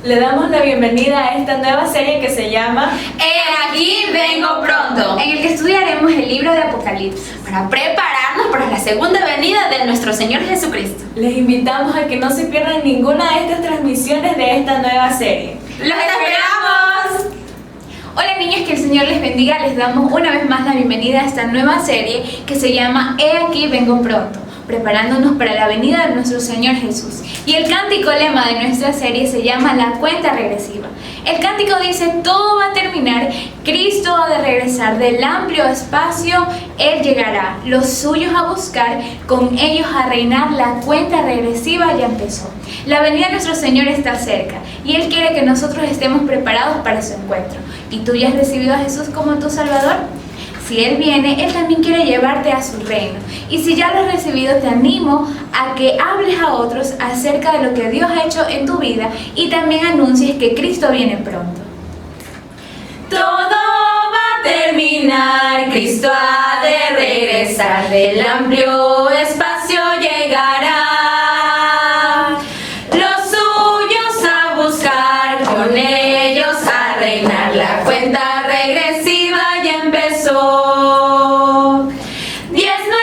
Le damos la bienvenida a esta nueva serie que se llama He aquí vengo pronto, en el que estudiaremos el libro de Apocalipsis para prepararnos para la segunda venida de nuestro Señor Jesucristo. Les invitamos a que no se pierdan ninguna de estas transmisiones de esta nueva serie. ¡Los esperamos! Hola niños, que el Señor les bendiga. Les damos una vez más la bienvenida a esta nueva serie que se llama He aquí vengo pronto, preparándonos para la venida de nuestro Señor Jesús. Y el cántico lema de nuestra serie se llama La cuenta regresiva. El cántico dice: todo va a terminar, Cristo ha de regresar, del amplio espacio Él llegará, los suyos a buscar, con ellos a reinar, la cuenta regresiva ya empezó. La venida de nuestro Señor está cerca y Él quiere que nosotros estemos preparados para su encuentro. ¿Y tú ya has recibido a Jesús como tu Salvador? Si Él viene, Él también quiere llevarte a su reino. Y si ya lo has recibido, te animo a que hables a otros acerca de lo que Dios ha hecho en tu vida y también anuncies que Cristo viene pronto. Todo va a terminar, Cristo ha de regresar, del amplio espacio llegará. Los suyos a buscar, con ellos a reinar, la cuenta regresiva ya empezó. 10, 9,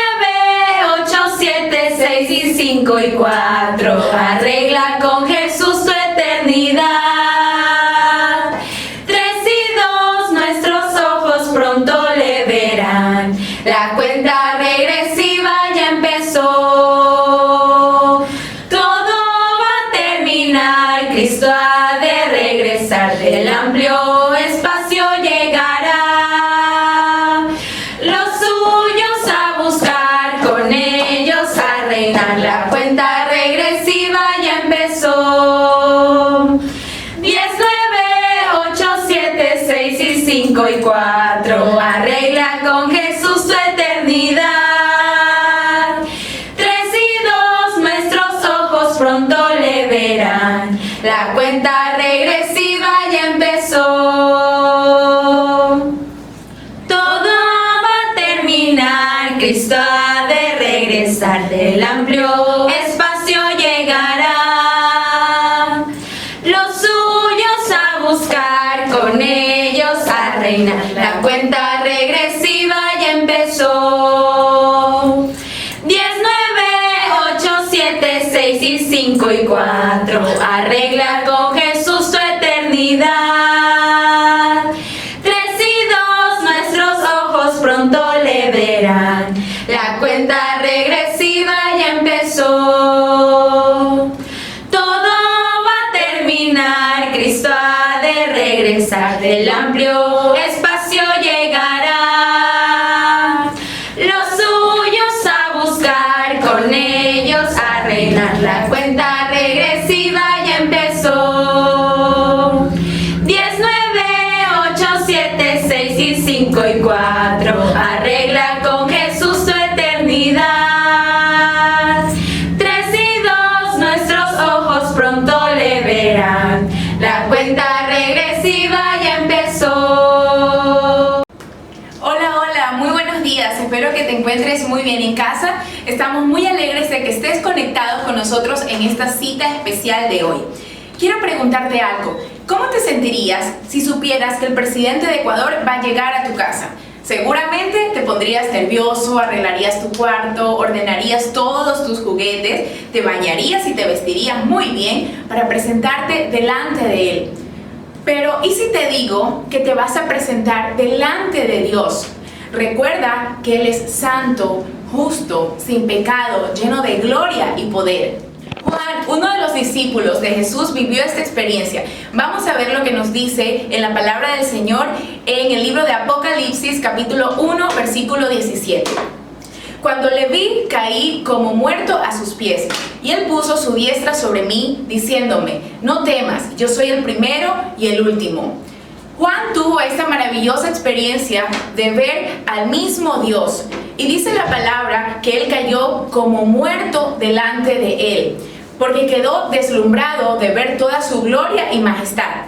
8, 7, 6 y 5 y 4, arregla con Jesús tu eternidad. 3 y 2, nuestros ojos pronto le verán, la cuenta regresiva ya empezó. Todo va a terminar, Cristo ha de regresar, del amplio espacio llegará. Los suyos a buscar, con ellos a reinar, la cuenta regresiva ya empezó. 10, 9, 8, 7, 6 y 5 y 4, arregla con Jesús tu eternidad. 3 y 2, nuestros ojos pronto le verán, la cuenta regresiva ya empezó. Todo va a terminar, Cristo ha de regresar, del amplio espacio llegará. Los suyos a buscar, con ellos a reinar, la cuenta regresiva ya empezó. 10, 9, 8, 7, 6 y 5 y 4, arregla con Jesús tu eternidad. 3 y 2, nuestros ojos pronto le verán, la cuenta regresiva ya empezó. Todo va a terminar, Cristo ha de regresar, del amplio espacio llegará. Los suyos a buscar, con ellos a reinar, la cuenta regresiva ya empezó. 10, 9, 8, 7, 6 y 5 y 4, arregla con Jesús tu eternidad. 3 y 2, nuestros ojos pronto le verán, la cuenta regresiva ya empezó. Hola, muy buenos días. Espero que te encuentres muy bien en casa. Estamos muy alegres de que estés conectado con nosotros en esta cita especial de hoy. Quiero preguntarte algo. ¿Cómo te sentirías si supieras que el presidente de Ecuador va a llegar a tu casa? Seguramente te pondrías nervioso, arreglarías tu cuarto, ordenarías todos tus juguetes, te bañarías y te vestirías muy bien para presentarte delante de él. Pero ¿y si te digo que te vas a presentar delante de Dios? Recuerda que Él es santo, justo, sin pecado, lleno de gloria y poder. Juan, uno de los discípulos de Jesús, vivió esta experiencia. Vamos a ver lo que nos dice en la palabra del Señor en el libro de Apocalipsis, capítulo 1, versículo 17. Cuando le vi, caí como muerto a sus pies, y Él puso su diestra sobre mí, diciéndome: no temas, yo soy el primero y el último. Juan tuvo esta maravillosa experiencia de ver al mismo Dios, y dice la palabra que él cayó como muerto delante de él, porque quedó deslumbrado de ver toda su gloria y majestad.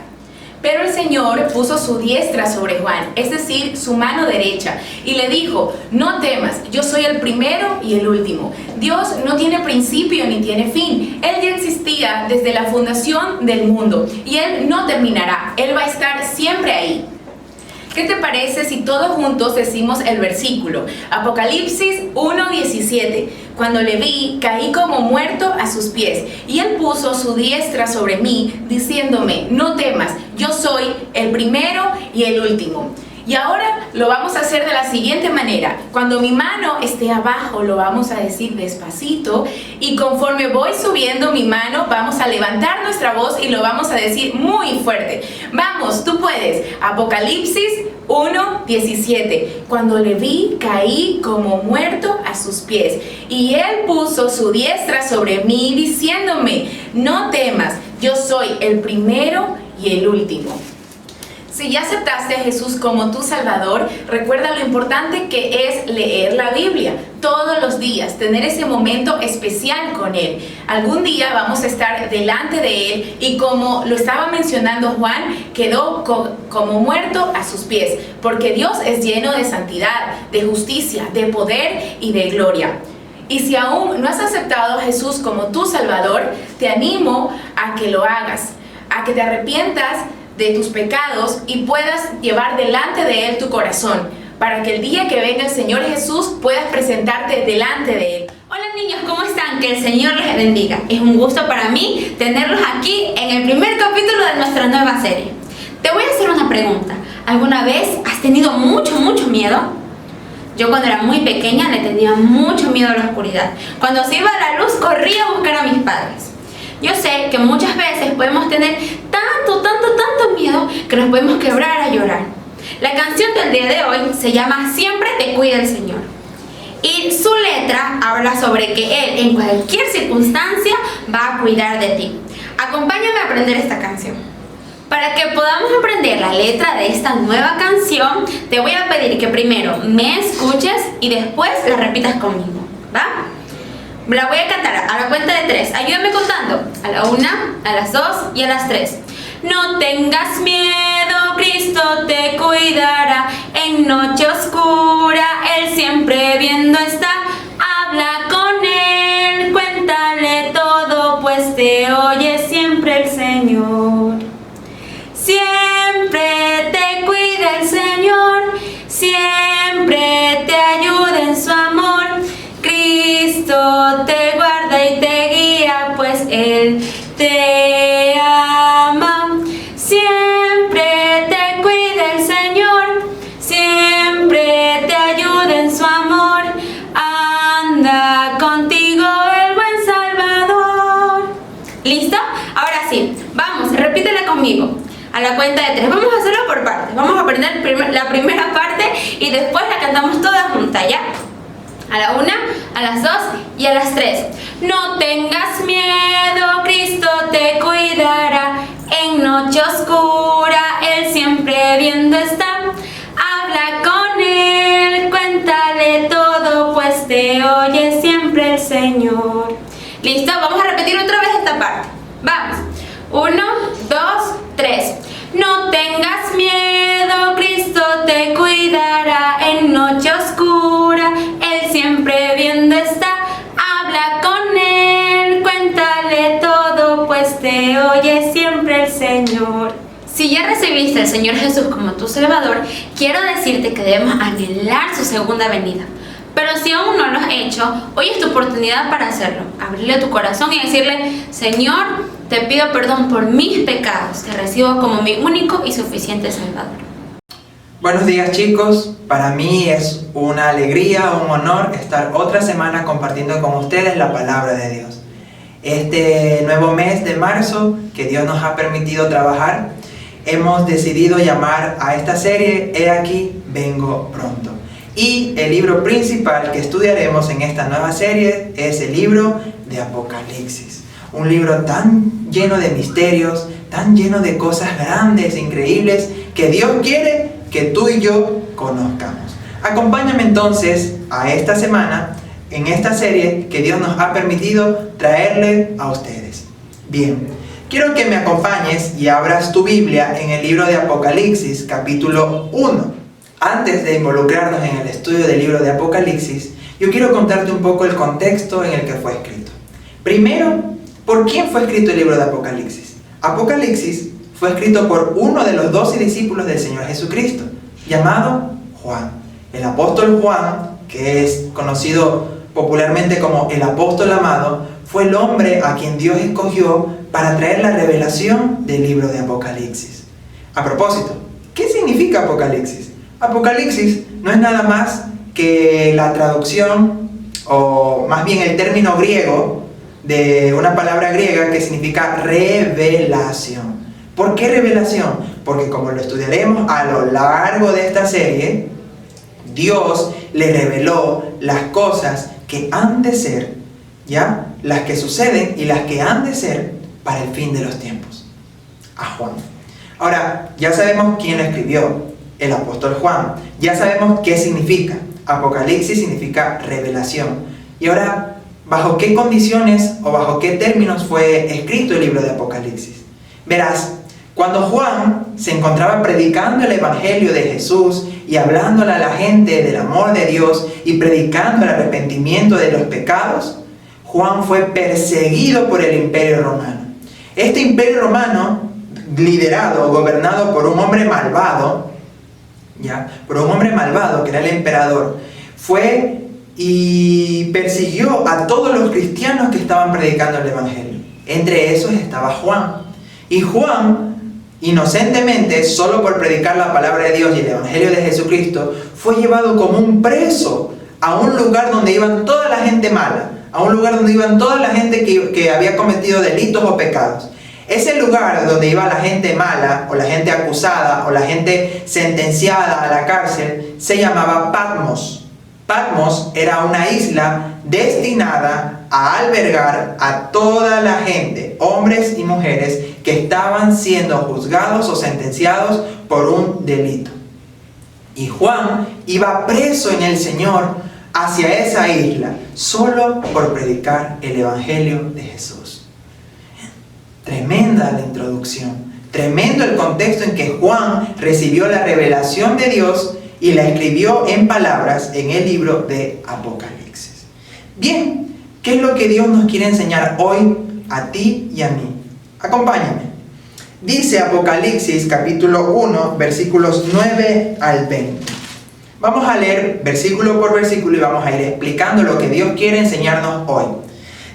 Pero el Señor puso su diestra sobre Juan, es decir, su mano derecha, y le dijo: no temas, yo soy el primero y el último. Dios no tiene principio ni tiene fin. Él ya existía desde la fundación del mundo y Él no terminará. Él va a estar siempre ahí. ¿Qué te parece si todos juntos decimos el versículo? Apocalipsis 1:17. Cuando le vi, caí como muerto a sus pies, y Él puso su diestra sobre mí, diciéndome: no temas, yo soy el primero y el último. Y ahora lo vamos a hacer de la siguiente manera. Cuando mi mano esté abajo, lo vamos a decir despacito, y conforme voy subiendo mi mano, vamos a levantar nuestra voz y lo vamos a decir muy fuerte. Vamos, tú puedes. Apocalipsis 1:17. Cuando le vi, caí como muerto a sus pies, y Él puso su diestra sobre mí, diciéndome: no temas, yo soy el primero y el último. Si ya aceptaste a Jesús como tu Salvador, recuerda lo importante que es leer la Biblia todos los días, tener ese momento especial con Él. Algún día vamos a estar delante de Él y, como lo estaba mencionando Juan, quedó como muerto a sus pies, porque Dios es lleno de santidad, de justicia, de poder y de gloria. Y si aún no has aceptado a Jesús como tu Salvador, te animo a que lo hagas, a que te arrepientas de tus pecados y puedas llevar delante de Él tu corazón, para que el día que venga el Señor Jesús puedas presentarte delante de Él. Hola niños, ¿cómo están? Que el Señor les bendiga. Es un gusto para mí tenerlos aquí en el primer capítulo de nuestra nueva serie. Te voy a hacer una pregunta. ¿Alguna vez has tenido mucho miedo? Yo, cuando era muy pequeña, le tenía mucho miedo a la oscuridad. Cuando se iba la luz, corría a buscar a mis padres. Yo sé que muchas veces podemos tener tanto miedo que nos podemos quebrar a llorar. La canción del día de hoy se llama Siempre te cuida el Señor. Y su letra habla sobre que Él, en cualquier circunstancia, va a cuidar de ti. Acompáñame a aprender esta canción. Para que podamos aprender la letra de esta nueva canción, te voy a pedir que primero me escuches y después la repitas conmigo, ¿va? La voy a cantar a la cuenta de 3. Ayúdame contando. A la 1, a las 2 y a las 3. No tengas miedo, Cristo te cuidará. En noche oscura, Él siempre viendo está. Habla con Él, cuéntale todo, pues te oye siempre el Señor. Siempre te cuida el Señor, siempre te ayuda en su amor. Cristo te guarda y te guía, pues Él te ama. Siempre te cuida el Señor, siempre te ayuda en su amor. Anda contigo el buen Salvador. ¿Listo? Ahora sí, vamos, repítela conmigo. A la cuenta de 3, vamos a hacerlo por partes. Vamos a aprender la primera parte y después la cantamos todas juntas, ¿ya? A la 1, a las 2 y a las 3. No tengas miedo, Cristo te cuidará. En noche oscura, Él siempre viendo está. Habla con Él, cuéntale todo, pues te oye siempre el Señor. ¿Listo? Vamos a repetir otra vez esta parte. Vamos. 1, 2, 3. No tengas miedo, Cristo te cuidará. En noche oscura, Él siempre viendo está. Habla con Él, cuéntale todo, pues te oye siempre el Señor. Si ya recibiste al Señor Jesús como tu Salvador, quiero decirte que debemos anhelar su segunda venida. Pero si aún no lo has hecho, hoy es tu oportunidad para hacerlo. Abrirle tu corazón y decirle: Señor, te pido perdón por mis pecados. Te recibo como mi único y suficiente Salvador. Buenos días, chicos. Para mí es una alegría, un honor estar otra semana compartiendo con ustedes la palabra de Dios. Este nuevo mes de marzo que Dios nos ha permitido trabajar, hemos decidido llamar a esta serie He aquí, vengo pronto. Y el libro principal que estudiaremos en esta nueva serie es el libro de Apocalipsis. Un libro tan lleno de misterios, tan lleno de cosas grandes e increíbles que Dios quiere que tú y yo conozcamos. Acompáñame entonces a esta semana en esta serie que Dios nos ha permitido traerle a ustedes. Bien, Quiero que me acompañes y abras tu Biblia en el libro de Apocalipsis, capítulo 1. Antes de involucrarnos en el estudio del libro de Apocalipsis, yo quiero contarte un poco el contexto en el que fue escrito. Primero, ¿por quién fue escrito el libro de Apocalipsis? Apocalipsis fue escrito por uno de los 12 discípulos del Señor Jesucristo, llamado Juan. El apóstol Juan, que es conocido popularmente como el apóstol amado, fue el hombre a quien Dios escogió para traer la revelación del libro de Apocalipsis. A propósito, ¿qué significa Apocalipsis? Apocalipsis no es nada más que la traducción, o más bien el término griego, de una palabra griega que significa revelación. ¿Por qué revelación? Porque como lo estudiaremos a lo largo de esta serie, Dios le reveló las cosas que han de ser, ¿ya? Las que suceden y las que han de ser para el fin de los tiempos. A Juan. Ahora, ya sabemos quién lo escribió, el apóstol Juan. Ya sabemos qué significa. Apocalipsis significa revelación. Y ahora, ¿bajo qué condiciones o bajo qué términos fue escrito el libro de Apocalipsis? Verás, cuando Juan se encontraba predicando el evangelio de Jesús y hablándole a la gente del amor de Dios y predicando el arrepentimiento de los pecados, Juan fue perseguido por el imperio romano. Este imperio romano, liderado o gobernado por un hombre malvado, por un hombre malvado que era el emperador, fue y persiguió a todos los cristianos que estaban predicando el evangelio. Entre esos estaba Juan. Y Juan, inocentemente, solo por predicar la palabra de Dios y el evangelio de Jesucristo, fue llevado como un preso a un lugar donde iban toda la gente mala, a un lugar donde iban toda la gente que había cometido delitos o pecados. Ese lugar donde iba la gente mala, o la gente acusada, o la gente sentenciada a la cárcel, se llamaba Patmos. Patmos era una isla destinada a albergar a toda la gente, hombres y mujeres, que estaban siendo juzgados o sentenciados por un delito. Y Juan iba preso en el Señor hacia esa isla, solo por predicar el evangelio de Jesús. Tremenda la introducción, tremendo el contexto en que Juan recibió la revelación de Dios y la escribió en palabras en el libro de Apocalipsis. Bien, ¿qué es lo que Dios nos quiere enseñar hoy a ti y a mí? Acompáñame. Dice Apocalipsis capítulo 1, versículos 9 al 20. Vamos a leer versículo por versículo y vamos a ir explicando lo que Dios quiere enseñarnos hoy.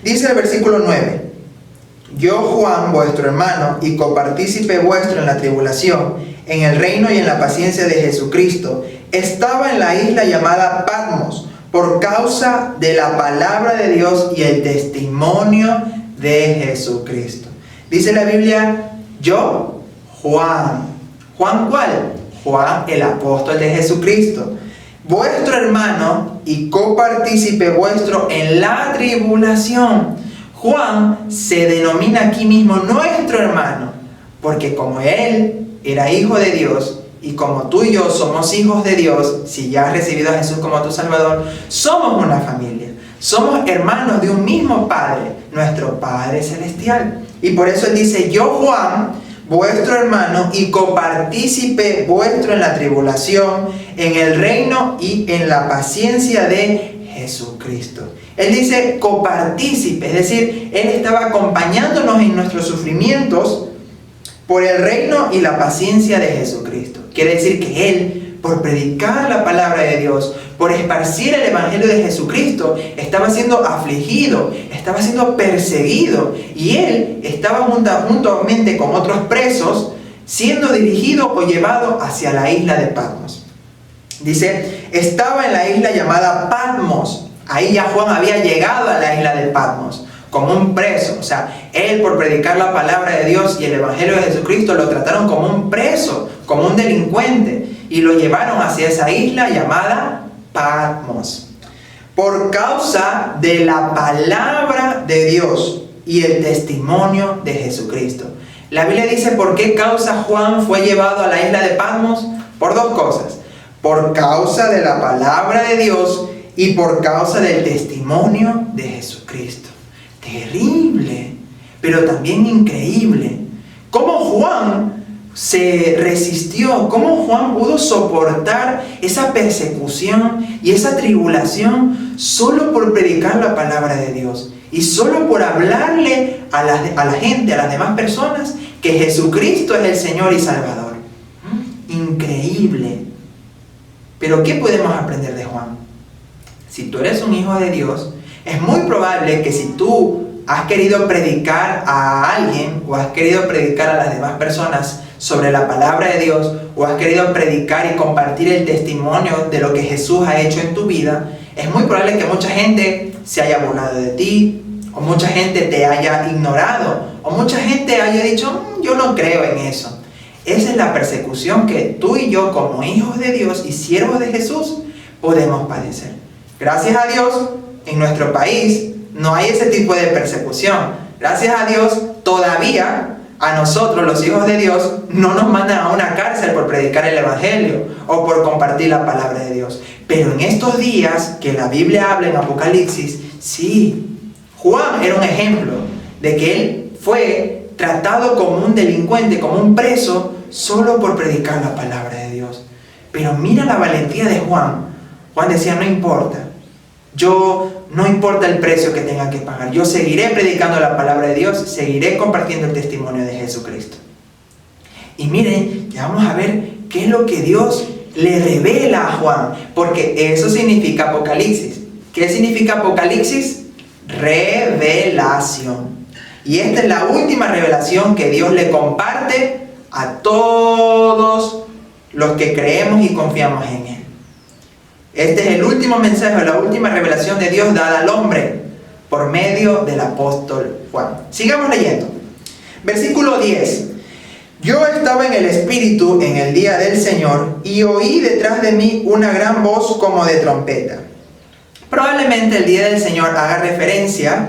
Dice el versículo 9: Yo, Juan, vuestro hermano y copartícipe vuestro en la tribulación, en el reino y en la paciencia de Jesucristo, estaba en la isla llamada Patmos, por causa de la palabra de Dios y el testimonio de Jesucristo. Dice la Biblia, yo, Juan. ¿Juan cuál? Juan, el apóstol de Jesucristo, vuestro hermano y copartícipe vuestro en la tribulación. Juan se denomina aquí mismo nuestro hermano, porque como él era hijo de Dios, y como tú y yo somos hijos de Dios, si ya has recibido a Jesús como tu Salvador, somos una familia, somos hermanos de un mismo Padre, nuestro Padre Celestial. Y por eso él dice, yo, Juan, vuestro hermano y copartícipe vuestro en la tribulación, en el reino y en la paciencia de Jesucristo. Él dice copartícipe, es decir, él estaba acompañándonos en nuestros sufrimientos por el reino y la paciencia de Jesucristo. Quiere decir que él, por predicar la palabra de Dios, por esparcir el evangelio de Jesucristo, estaba siendo afligido, estaba siendo perseguido, y él estaba juntamente con otros presos siendo dirigido o llevado hacia la isla de Patmos. Dice, estaba en la isla llamada Patmos. Ahí ya Juan había llegado a la isla de Patmos como un preso. O sea, él, por predicar la palabra de Dios y el evangelio de Jesucristo, lo trataron como un preso, como un delincuente, y lo llevaron hacia esa isla llamada Patmos. Por causa de la palabra de Dios y el testimonio de Jesucristo. La Biblia dice por qué causa Juan fue llevado a la isla de Patmos. Por dos cosas: por causa de la palabra de Dios y por causa del testimonio de Jesucristo. Terrible. pero también increíble. Cómo Juan se resistió, cómo Juan pudo soportar esa persecución y esa tribulación solo por predicar la palabra de Dios y solo por hablarle a la gente, a las demás personas, que Jesucristo es el Señor y Salvador. Increíble. Pero ¿qué podemos aprender de Juan? Si tú eres un hijo de Dios, es muy probable que si tú has querido predicar a alguien o has querido predicar a las demás personas sobre la palabra de Dios o has querido predicar y compartir el testimonio de lo que Jesús ha hecho en tu vida, es muy probable que mucha gente se haya burlado de ti, o mucha gente te haya ignorado, o mucha gente haya dicho, yo no creo en eso. Esa es la persecución que tú y yo, como hijos de Dios y siervos de Jesús, podemos padecer. Gracias a Dios, en nuestro país no hay ese tipo de persecución. Gracias a Dios, todavía a nosotros, los hijos de Dios, no nos mandan a una cárcel por predicar el Evangelio o por compartir la palabra de Dios. Pero en estos días que la Biblia habla en Apocalipsis, sí, Juan era un ejemplo de que él fue tratado como un delincuente, como un preso, solo por predicar la palabra de Dios. Pero mira la valentía de Juan. Juan decía, no importa. No importa el precio que tenga que pagar. Yo seguiré predicando la palabra de Dios, seguiré compartiendo el testimonio de Jesucristo. Y miren, ya vamos a ver qué es lo que Dios le revela a Juan, porque eso significa Apocalipsis. ¿Qué significa Apocalipsis? Revelación. Y esta es la última revelación que Dios le comparte a todos los que creemos y confiamos en Él. Este es el último mensaje, la última revelación de Dios dada al hombre por medio del apóstol Juan. Sigamos leyendo. Versículo 10. Yo estaba en el Espíritu en el día del Señor y oí detrás de mí una gran voz como de trompeta. Probablemente el día del Señor haga referencia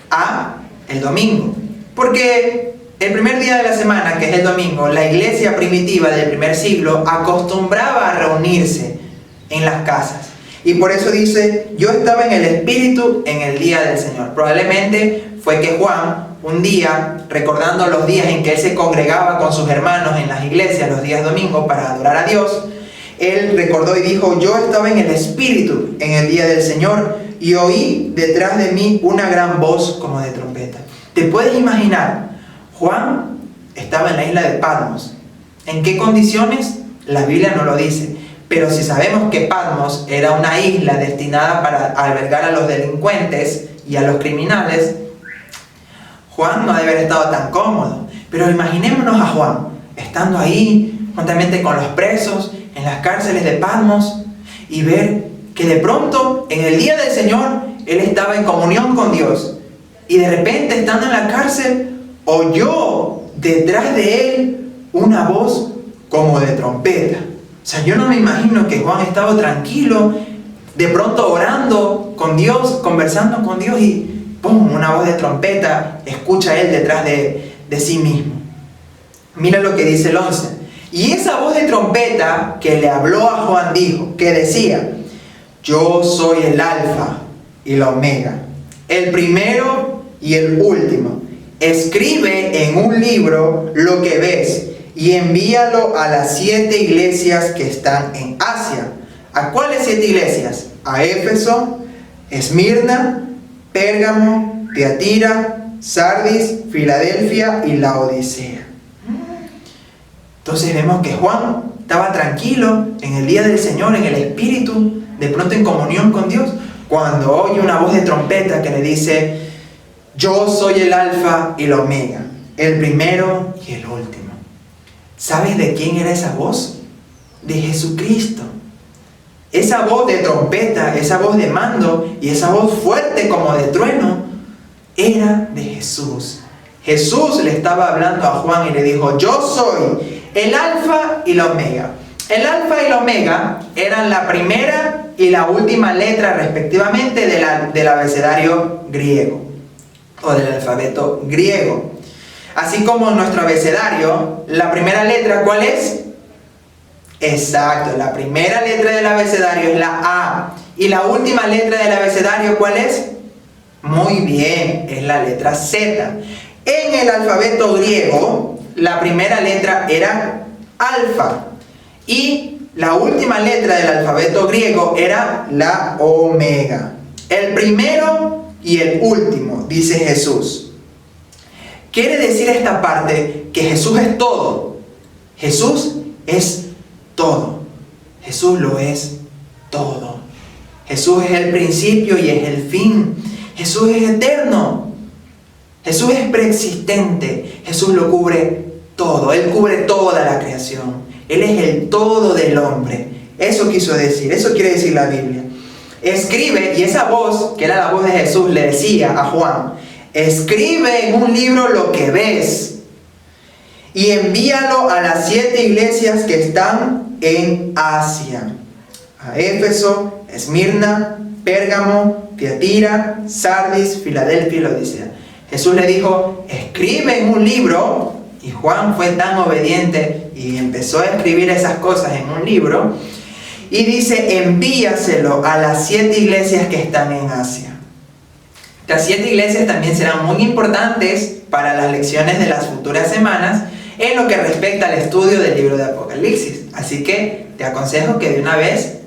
a el domingo, porque el primer día de la semana, que es el domingo, la iglesia primitiva del primer siglo acostumbraba a reunirse en las casas. Y por eso dice, yo estaba en el Espíritu en el día del Señor. Probablemente fue que Juan, un día, recordando los días en que él se congregaba con sus hermanos en las iglesias, los días domingos, para adorar a Dios, él recordó y dijo, yo estaba en el Espíritu en el día del Señor y oí detrás de mí una gran voz como de trompeta. ¿Te puedes imaginar? Juan estaba en la isla de Patmos. ¿En qué condiciones? La Biblia no lo dice. Pero si sabemos que Patmos era una isla destinada para albergar a los delincuentes y a los criminales, Juan no debe haber estado tan cómodo. Pero imaginémonos a Juan estando ahí juntamente con los presos en las cárceles de Patmos y ver que de pronto en el día del Señor él estaba en comunión con Dios y de repente estando en la cárcel oyó detrás de él una voz como de trompeta. O sea, yo no me imagino que Juan estaba tranquilo, de pronto orando con Dios, conversando con Dios y ¡pum! Una voz de trompeta escucha él detrás de sí mismo. Mira lo que dice el 11. Y esa voz de trompeta que le habló a Juan dijo, que decía, yo soy el Alfa y la Omega, el primero y el último. Escribe en un libro lo que ves y envíalo a las 7 iglesias que están en Asia. ¿A cuáles 7 iglesias? A Éfeso, Esmirna, Pérgamo, Tiatira, Sardis, Filadelfia y Laodicea. Entonces vemos que Juan estaba tranquilo en el día del Señor, en el Espíritu, de pronto en comunión con Dios, cuando oye una voz de trompeta que le dice, yo soy el Alfa y la Omega, el primero y el último. ¿Sabes de quién era esa voz? De Jesucristo. Esa voz de trompeta, esa voz de mando y esa voz fuerte como de trueno era de Jesús. Jesús le estaba hablando a Juan y le dijo, yo soy el Alfa y la Omega. El Alfa y la Omega eran la primera y la última letra respectivamente del abecedario griego o del alfabeto griego. Así como en nuestro abecedario, la primera letra, ¿cuál es? Exacto, la primera letra del abecedario es la A. ¿Y la última letra del abecedario cuál es? Muy bien, es la letra Z. En el alfabeto griego, la primera letra era alfa y la última letra del alfabeto griego era la omega. El primero y el último, dice Jesús. Quiere decir esta parte que Jesús es todo. Jesús es todo. Jesús lo es todo. Jesús es el principio y es el fin. Jesús es eterno. Jesús es preexistente. Jesús lo cubre todo. Él cubre toda la creación. Él es el todo del hombre. Eso quiso decir. Eso quiere decir la Biblia. Escribe, y esa voz, que era la voz de Jesús, le decía a Juan: escribe en un libro lo que ves y envíalo a las 7 iglesias que están en Asia: a Éfeso, Esmirna, Pérgamo, Tiatira, Sardis, Filadelfia y Laodicea. Jesús le dijo: escribe en un libro, y Juan fue tan obediente y empezó a escribir esas cosas en un libro, y dice: envíaselo a las 7 iglesias que están en Asia. Las 7 iglesias también serán muy importantes para las lecciones de las futuras semanas en lo que respecta al estudio del libro de Apocalipsis. Así que te aconsejo que de una vez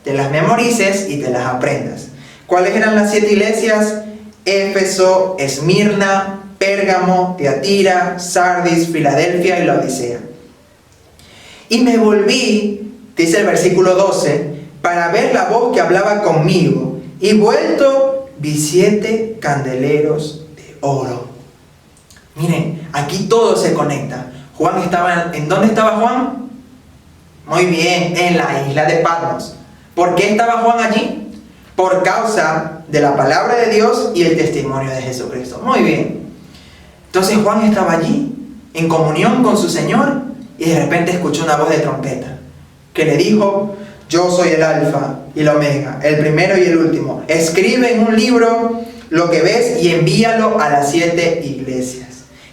te las memorices y te las aprendas. ¿Cuáles eran las 7 iglesias? Éfeso, Esmirna, Pérgamo, Tiatira, Sardis, Filadelfia y Laodicea. Y me volví, dice el versículo 12, para ver la voz que hablaba conmigo, y vuelto vi 7 candeleros de oro. Miren, aquí todo se conecta. Juan estaba, ¿en dónde estaba Juan? Muy bien, en la isla de Patmos. ¿Por qué estaba Juan allí? Por causa de la palabra de Dios y el testimonio de Jesucristo. Muy bien. Entonces Juan estaba allí, en comunión con su Señor, y de repente escuchó una voz de trompeta que le dijo: yo soy el alfa y el omega, el primero y el último. Escribe en un libro lo que ves y envíalo a las 7 iglesias.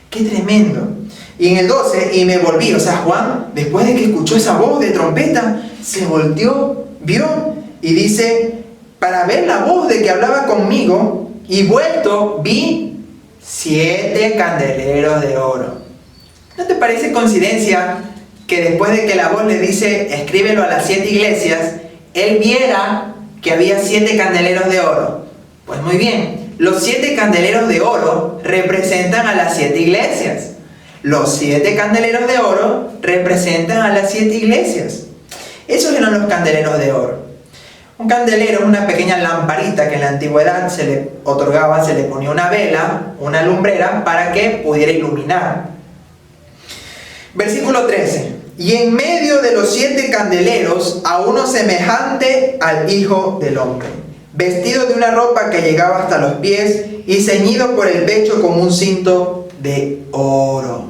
¡Qué tremendo! Y en el 12, y me volví, o sea, Juan, después de que escuchó esa voz de trompeta, se volteó, vio, y dice: para ver la voz de que hablaba conmigo, y vuelto vi 7 candeleros de oro. ¿No te parece coincidencia que después de que la voz le dice: escríbelo a las 7 iglesias, él viera que había 7 candeleros de oro? Pues muy bien, los 7 candeleros de oro representan a las 7 iglesias. Los 7 candeleros de oro representan a las 7 iglesias. Esos eran los candeleros de oro. Un candelero es una pequeña lamparita que en la antigüedad se le otorgaba, se le ponía una vela, una lumbrera, para que pudiera iluminar. Versículo 13. Y en medio de los 7 candeleros, a uno semejante al Hijo del Hombre, vestido de una ropa que llegaba hasta los pies y ceñido por el pecho con un cinto de oro.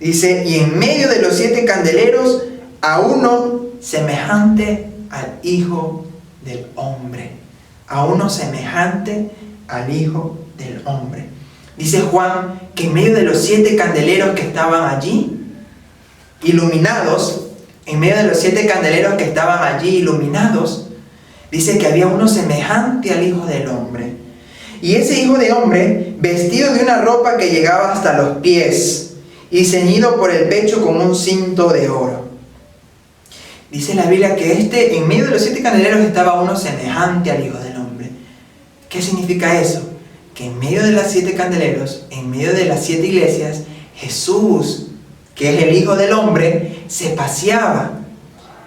Dice: y en medio de los 7 candeleros, a uno semejante al Hijo del Hombre. A uno semejante al Hijo del Hombre. Dice Juan que en medio de los 7 candeleros que estaban allí, iluminados, en medio de los 7 candeleros que estaban allí iluminados, dice que había uno semejante al Hijo del Hombre. Y ese Hijo de Hombre, vestido de una ropa que llegaba hasta los pies y ceñido por el pecho con un cinto de oro. Dice la Biblia que en medio de los 7 candeleros estaba uno semejante al Hijo del Hombre. ¿Qué significa eso? Que en medio de los 7 candeleros, en medio de las 7 iglesias, Jesús, que es el Hijo del Hombre, se paseaba.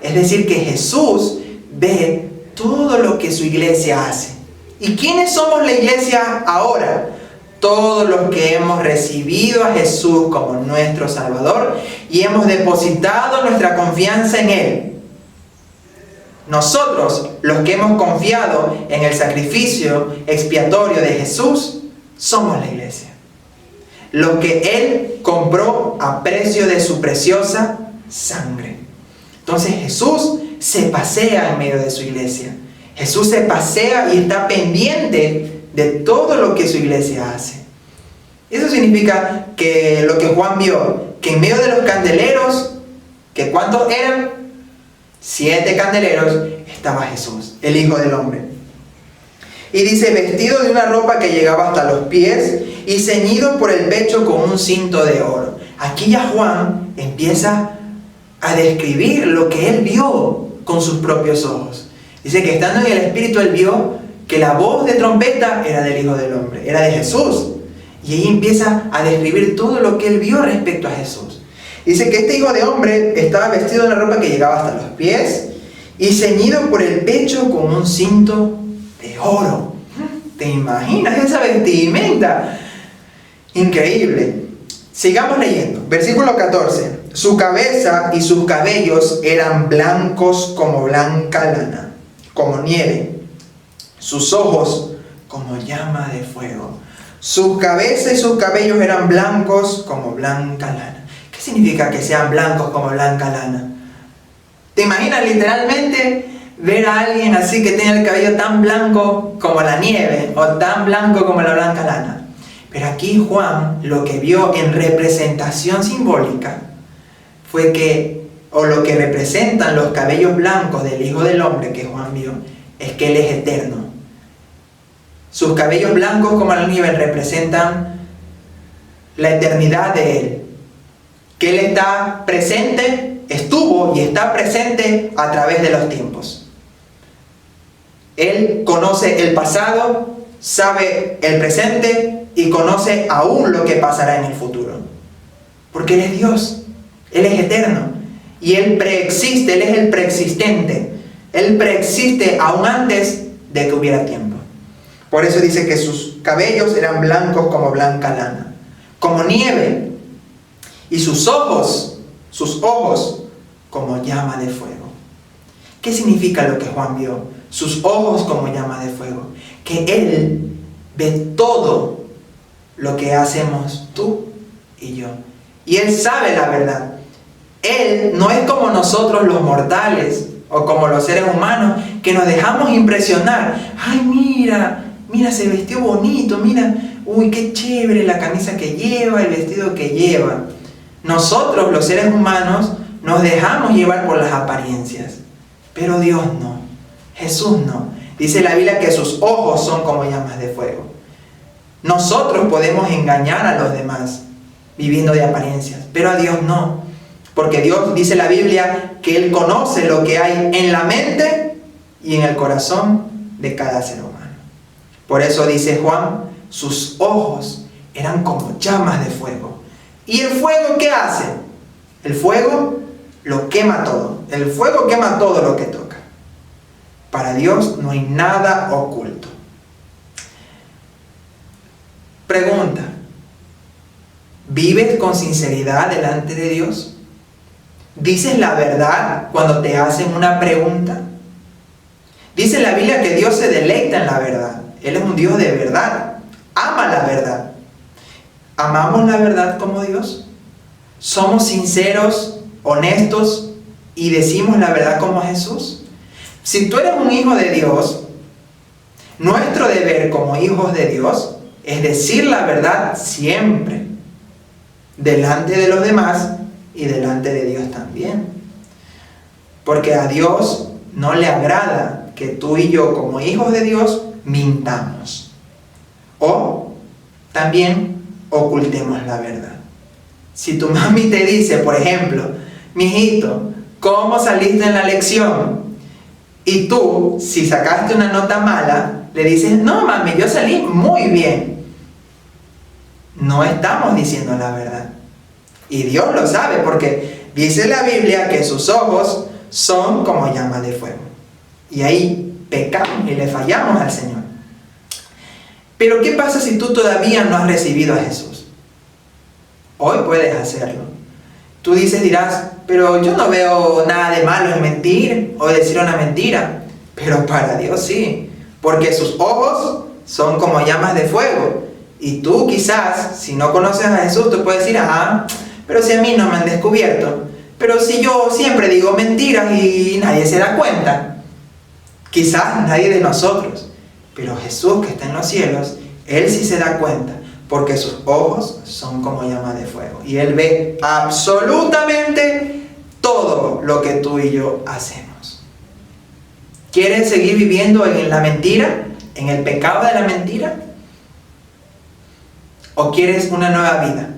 Es decir, que Jesús ve todo lo que su iglesia hace. ¿Y quiénes somos la iglesia ahora? Todos los que hemos recibido a Jesús como nuestro Salvador y hemos depositado nuestra confianza en Él. Nosotros, los que hemos confiado en el sacrificio expiatorio de Jesús, somos la iglesia. Lo que Él compró a precio de su preciosa sangre. Entonces Jesús se pasea en medio de su iglesia. Jesús se pasea y está pendiente de todo lo que su iglesia hace. Eso significa que lo que Juan vio, que en medio de los candeleros, que ¿cuántos eran? 7 candeleros, estaba Jesús, el Hijo del Hombre. Y dice, vestido de una ropa que llegaba hasta los pies y ceñido por el pecho con un cinto de oro. Aquí ya Juan empieza a describir lo que él vio con sus propios ojos. Dice que estando en el Espíritu él vio que la voz de trompeta era del Hijo del Hombre, era de Jesús. Y ahí empieza a describir todo lo que él vio respecto a Jesús. Dice que este Hijo de Hombre estaba vestido de una ropa que llegaba hasta los pies y ceñido por el pecho con un cinto de oro. ¿Te imaginas esa vestimenta? Increíble. Sigamos leyendo. Versículo 14. Su cabeza y sus cabellos eran blancos como blanca lana, como nieve. Sus ojos como llama de fuego. Su cabeza y sus cabellos eran blancos como blanca lana. ¿Qué significa que sean blancos como blanca lana? ¿Te imaginas literalmente ver a alguien así que tiene el cabello tan blanco como la nieve o tan blanco como la blanca lana? Pero aquí Juan lo que vio en representación simbólica fue que, o lo que representan los cabellos blancos del Hijo del Hombre que Juan vio, es que Él es eterno. Sus cabellos blancos como la nieve representan la eternidad de Él. Que Él está presente, estuvo y está presente a través de los tiempos. Él conoce el pasado, sabe el presente y conoce aún lo que pasará en el futuro. Porque Él es Dios, Él es eterno y Él preexiste, Él es el preexistente. Él preexiste aún antes de que hubiera tiempo. Por eso dice que sus cabellos eran blancos como blanca lana, como nieve, y sus ojos como llama de fuego. ¿Qué significa lo que Juan vio? Sus ojos como llama de fuego. Que Él ve todo lo que hacemos tú y yo. Y Él sabe la verdad. Él no es como nosotros los mortales o como los seres humanos que nos dejamos impresionar. Ay, mira, se vistió bonito, mira, uy, qué chévere la camisa que lleva, el vestido que lleva. Nosotros, los seres humanos, nos dejamos llevar por las apariencias. Pero Dios no. Jesús no. Dice la Biblia que sus ojos son como llamas de fuego. Nosotros podemos engañar a los demás viviendo de apariencias, pero a Dios no. Porque Dios, dice la Biblia, que Él conoce lo que hay en la mente y en el corazón de cada ser humano. Por eso dice Juan, sus ojos eran como llamas de fuego. ¿Y el fuego qué hace? El fuego lo quema todo. El fuego quema todo lo que toca. Para Dios no hay nada oculto. Pregunta: ¿vives con sinceridad delante de Dios? ¿Dices la verdad cuando te hacen una pregunta? Dice la Biblia que Dios se deleita en la verdad. Él es un Dios de verdad. Ama la verdad. ¿Amamos la verdad como Dios? ¿Somos sinceros, honestos y decimos la verdad como Jesús? Si tú eres un hijo de Dios, nuestro deber como hijos de Dios es decir la verdad siempre, delante de los demás y delante de Dios también. Porque a Dios no le agrada que tú y yo como hijos de Dios mintamos o también ocultemos la verdad. Si tu mami te dice, por ejemplo, mijito, ¿cómo saliste en la lección? Y tú, si sacaste una nota mala, le dices, no mami, yo salí muy bien. No estamos diciendo la verdad. Y Dios lo sabe porque dice la Biblia que sus ojos son como llamas de fuego. Y ahí pecamos y le fallamos al Señor. Pero ¿qué pasa si tú todavía no has recibido a Jesús? Hoy puedes hacerlo. Tú dirás, pero yo no veo nada de malo en mentir o decir una mentira. Pero para Dios sí, porque sus ojos son como llamas de fuego. Y tú quizás, si no conoces a Jesús, tú puedes decir, pero si a mí no me han descubierto. Pero si yo siempre digo mentiras y nadie se da cuenta. Quizás nadie de nosotros. Pero Jesús que está en los cielos, Él sí se da cuenta. Porque sus ojos son como llamas de fuego. Y Él ve absolutamente todo lo que tú y yo hacemos. ¿Quieres seguir viviendo en la mentira? ¿En el pecado de la mentira? ¿O quieres una nueva vida?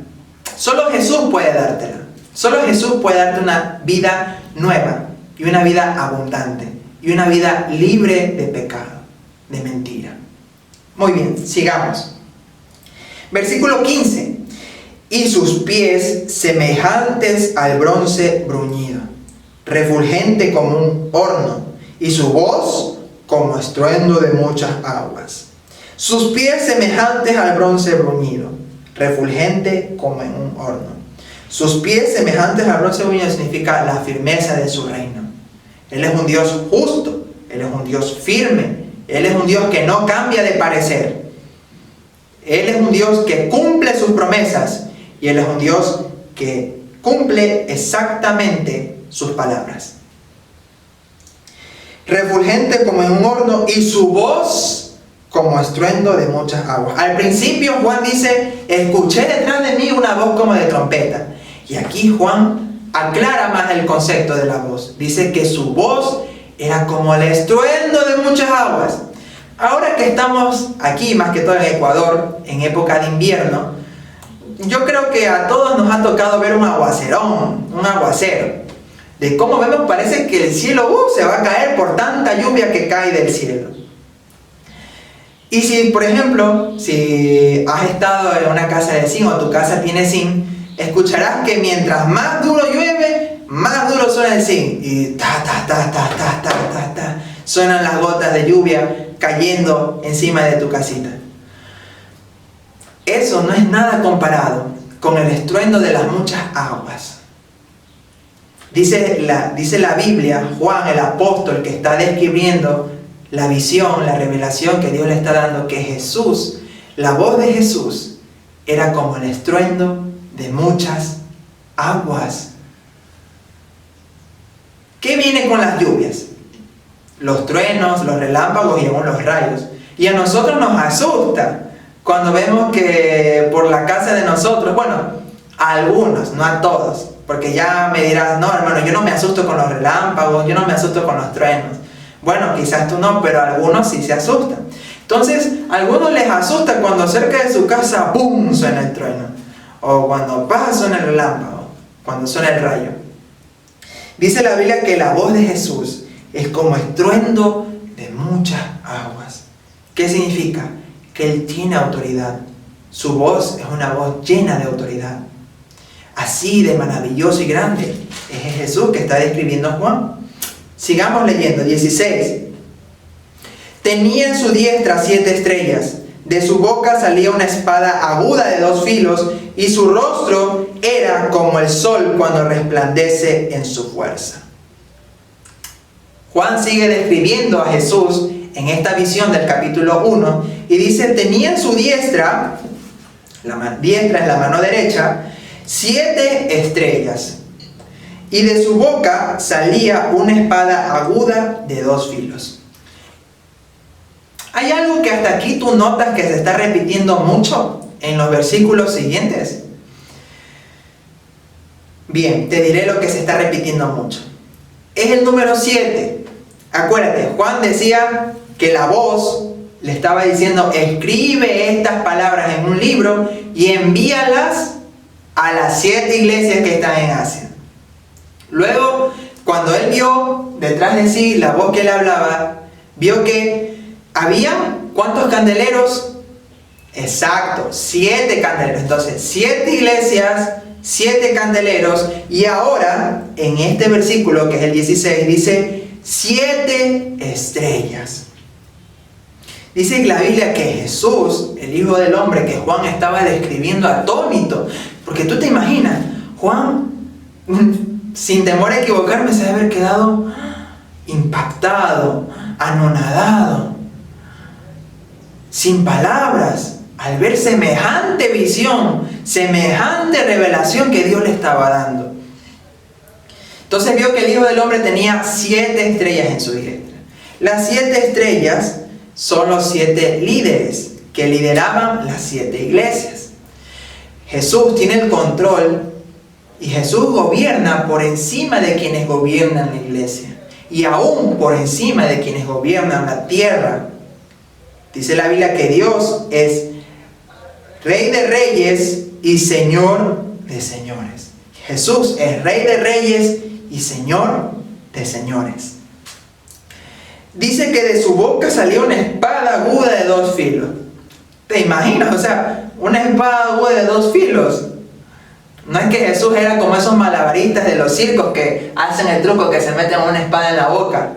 Solo Jesús puede dártela. Solo Jesús puede darte una vida nueva y una vida abundante y una vida libre de pecado, de mentira. Muy bien, sigamos. Versículo 15. Y sus pies semejantes al bronce bruñido, refulgente como un horno, y su voz como estruendo de muchas aguas. Sus pies semejantes al bronce bruñido, refulgente como en un horno. Sus pies semejantes al bronce bruñido significa la firmeza de su reino. Él es un Dios justo, Él es un Dios firme, Él es un Dios que no cambia de parecer. Él es un Dios que cumple sus promesas y Él es un Dios que cumple exactamente sus palabras. Refulgente como en un horno y su voz como estruendo de muchas aguas. Al principio Juan dice, escuché detrás de mí una voz como de trompeta. Y aquí Juan aclara más el concepto de la voz. Dice que su voz era como el estruendo de muchas aguas. Ahora que estamos aquí, más que todo en Ecuador, en época de invierno, yo creo que a todos nos ha tocado ver un aguacerón, un aguacero. De cómo vemos, parece que el cielo se va a caer por tanta lluvia que cae del cielo. Y si, por ejemplo, si has estado en una casa de zinc o tu casa tiene zinc, escucharás que mientras más duro llueve, más duro suena el zinc. Y ta, ta, ta, ta, ta, ta, ta, ta, suenan las gotas de lluvia cayendo encima de tu casita. Eso no es nada comparado con el estruendo de las muchas aguas. Dice la Biblia, Juan el apóstol que está describiendo la visión, la revelación que Dios le está dando, que Jesús, la voz de Jesús, era como el estruendo de muchas aguas. ¿Qué viene con las lluvias? Los truenos, los relámpagos y aún los rayos. Y a nosotros nos asusta cuando vemos que por la casa de nosotros, bueno, a algunos, no a todos, porque ya me dirás, no hermano, yo no me asusto con los relámpagos, yo no me asusto con los truenos. Bueno, quizás tú no, pero algunos sí se asustan. Entonces, a algunos les asusta cuando cerca de su casa, ¡bum!, suena el trueno. O cuando pasa suena el relámpago, cuando suena el rayo. Dice la Biblia que la voz de Jesús es como estruendo de muchas aguas. ¿Qué significa? Que Él tiene autoridad. Su voz es una voz llena de autoridad. Así de maravilloso y grande es Jesús que está describiendo Juan. Sigamos leyendo, 16. Tenía en su diestra 7 estrellas. De su boca salía una espada aguda de 2 filos, y su rostro era como el sol cuando resplandece en su fuerza. Juan sigue describiendo a Jesús en esta visión del capítulo 1 y dice, tenía en su diestra, diestra es la mano derecha, 7 estrellas, y de su boca salía una espada aguda de 2 filos. ¿Hay algo que hasta aquí tú notas que se está repitiendo mucho en los versículos siguientes? Bien, te diré lo que se está repitiendo mucho. Es el número 7. Acuérdate, Juan decía que la voz le estaba diciendo, escribe estas palabras en un libro y envíalas a las 7 iglesias que están en Asia. Luego, cuando él vio detrás de sí la voz que le hablaba, vio que había, ¿cuántos candeleros? Exacto, 7 candeleros. Entonces, 7 iglesias, 7 candeleros. Y ahora, en este versículo, que es el 16, dice 7 estrellas. Dice la Biblia que Jesús, el Hijo del Hombre, que Juan estaba describiendo atónito. Porque tú te imaginas, Juan, sin temor a equivocarme, se debe haber quedado impactado, anonadado, sin palabras, al ver semejante visión, semejante revelación que Dios le estaba dando. Entonces vio que el Hijo del Hombre tenía 7 estrellas en su diestra. Las 7 estrellas son los 7 líderes que lideraban las 7 iglesias. Jesús tiene el control y Jesús gobierna por encima de quienes gobiernan la iglesia y aún por encima de quienes gobiernan la tierra. Dice la Biblia que Dios es Rey de reyes y Señor de señores. Jesús es Rey de reyes y Señor de señores. Dice que de su boca salió una espada aguda de 2 filos. ¿Te imaginas? O sea, una espada aguda de 2 filos. No es que Jesús era como esos malabaristas de los circos que hacen el truco que se meten una espada en la boca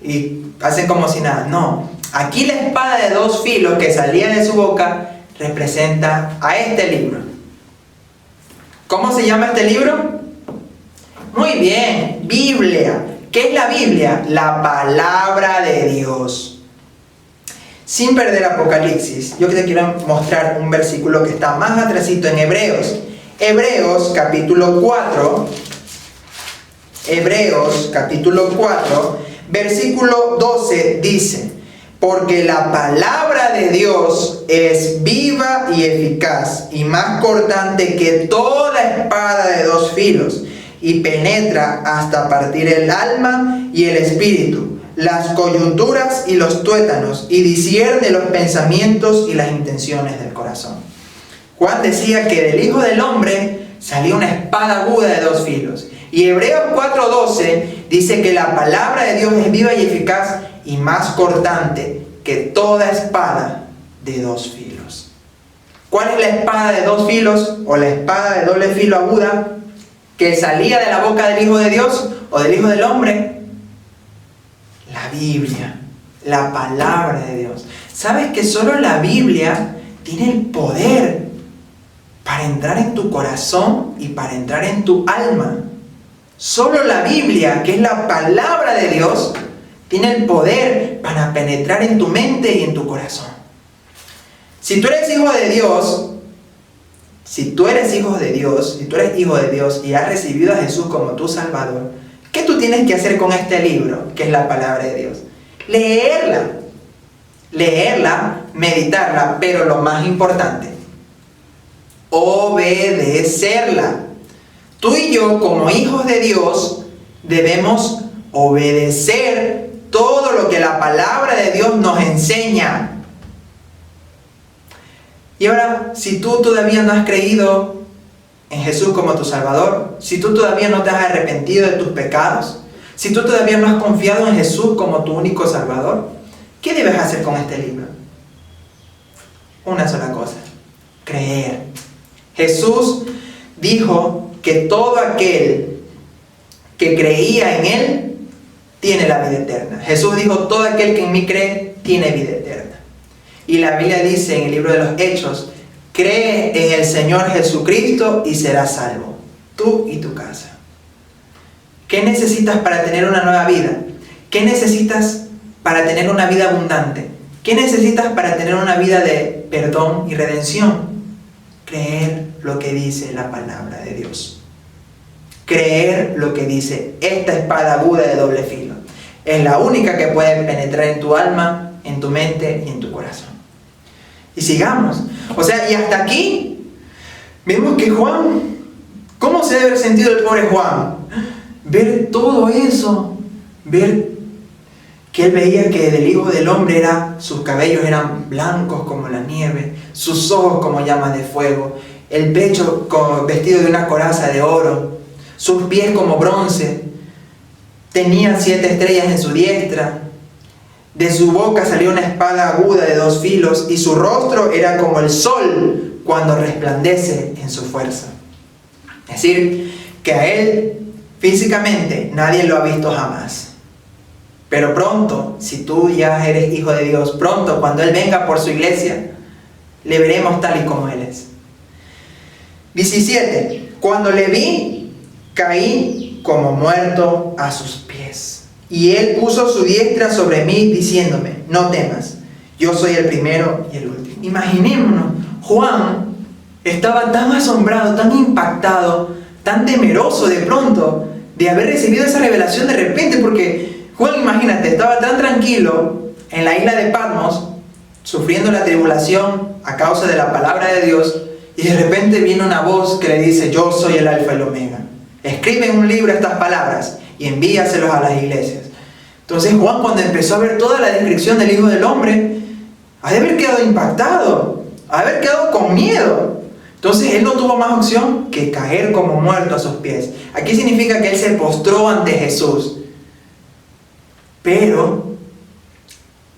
y hacen como si nada. No, aquí la espada de 2 filos que salía de su boca representa a este libro. ¿Cómo se llama este libro? Muy bien, Biblia. ¿Qué es la Biblia? La palabra de Dios. Sin perder Apocalipsis, yo te quiero mostrar un versículo que está más atrasito en Hebreos. Hebreos capítulo 4, Hebreos capítulo 4, versículo 12 dice: porque la palabra de Dios es viva y eficaz y más cortante que toda espada de 2 filos y penetra hasta partir el alma y el espíritu, las coyunturas y los tuétanos, y discierne los pensamientos y las intenciones del corazón. Juan decía que del Hijo del Hombre salía una espada aguda de 2 filos. Y Hebreos 4:12 dice que la palabra de Dios es viva y eficaz y más cortante que toda espada de 2 filos. ¿Cuál es la espada de 2 filos o la espada de doble filo aguda que salía de la boca del Hijo de Dios o del Hijo del Hombre? La Biblia, la palabra de Dios. ¿Sabes que solo la Biblia tiene el poder para entrar en tu corazón y para entrar en tu alma? Solo la Biblia, que es la palabra de Dios, tiene el poder para penetrar en tu mente y en tu corazón. Si tú eres hijo de Dios, si tú eres hijo de Dios y has recibido a Jesús como tu Salvador, ¿qué tú tienes que hacer con este libro, que es la palabra de Dios? Leerla, meditarla, pero lo más importante, obedecerla. Tú y yo, como hijos de Dios, debemos obedecer todo lo que la palabra de Dios nos enseña. Y ahora, si tú todavía no has creído en Jesús como tu Salvador, si tú todavía no te has arrepentido de tus pecados, si tú todavía no has confiado en Jesús como tu único Salvador, ¿qué debes hacer con este libro? Una sola cosa: creer. Jesús dijo que todo aquel que creía en Él tiene la vida eterna. Jesús dijo: todo aquel que en mí cree tiene vida eterna. Y la Biblia dice en el libro de los Hechos: cree en el Señor Jesucristo y serás salvo, tú y tu casa. ¿Qué necesitas para tener una nueva vida? ¿Qué necesitas para tener una vida abundante? ¿Qué necesitas para tener una vida de perdón y redención? Creer lo que dice la palabra de Dios. Creer lo que dice esta espada aguda de doble filo. Es la única que puede penetrar en tu alma, en tu mente y en tu corazón. Y sigamos. O sea, y hasta aquí vemos que Juan, ¿cómo se debe haber sentido el pobre Juan? Ver todo eso, ver que él veía que del Hijo del Hombre sus cabellos eran blancos como la nieve, sus ojos como llamas de fuego, el pecho vestido de una coraza de oro, sus pies como bronce, tenía 7 estrellas en su diestra, de su boca salió una espada aguda de 2 filos, y su rostro era como el sol cuando resplandece en su fuerza. Es decir, que a él físicamente nadie lo ha visto jamás. Pero pronto, si tú ya eres hijo de Dios, pronto cuando Él venga por su iglesia, le veremos tal y como Él es. 17. Cuando le vi, caí como muerto a sus pies. Y Él puso su diestra sobre mí, diciéndome: no temas, yo soy el primero y el último. Imaginémonos, Juan estaba tan asombrado, tan impactado, tan temeroso de pronto de haber recibido esa revelación de repente, porque Juan, imagínate, estaba tan tranquilo en la isla de Patmos, sufriendo la tribulación a causa de la palabra de Dios, y de repente viene una voz que le dice: yo soy el Alfa y el Omega. Escribe en un libro estas palabras y envíaselos a las iglesias. Entonces Juan, cuando empezó a ver toda la descripción del Hijo del Hombre, ha de haber quedado impactado, ha de haber quedado con miedo. Entonces él no tuvo más opción que caer como muerto a sus pies. Aquí significa que él se postró ante Jesús. Pero,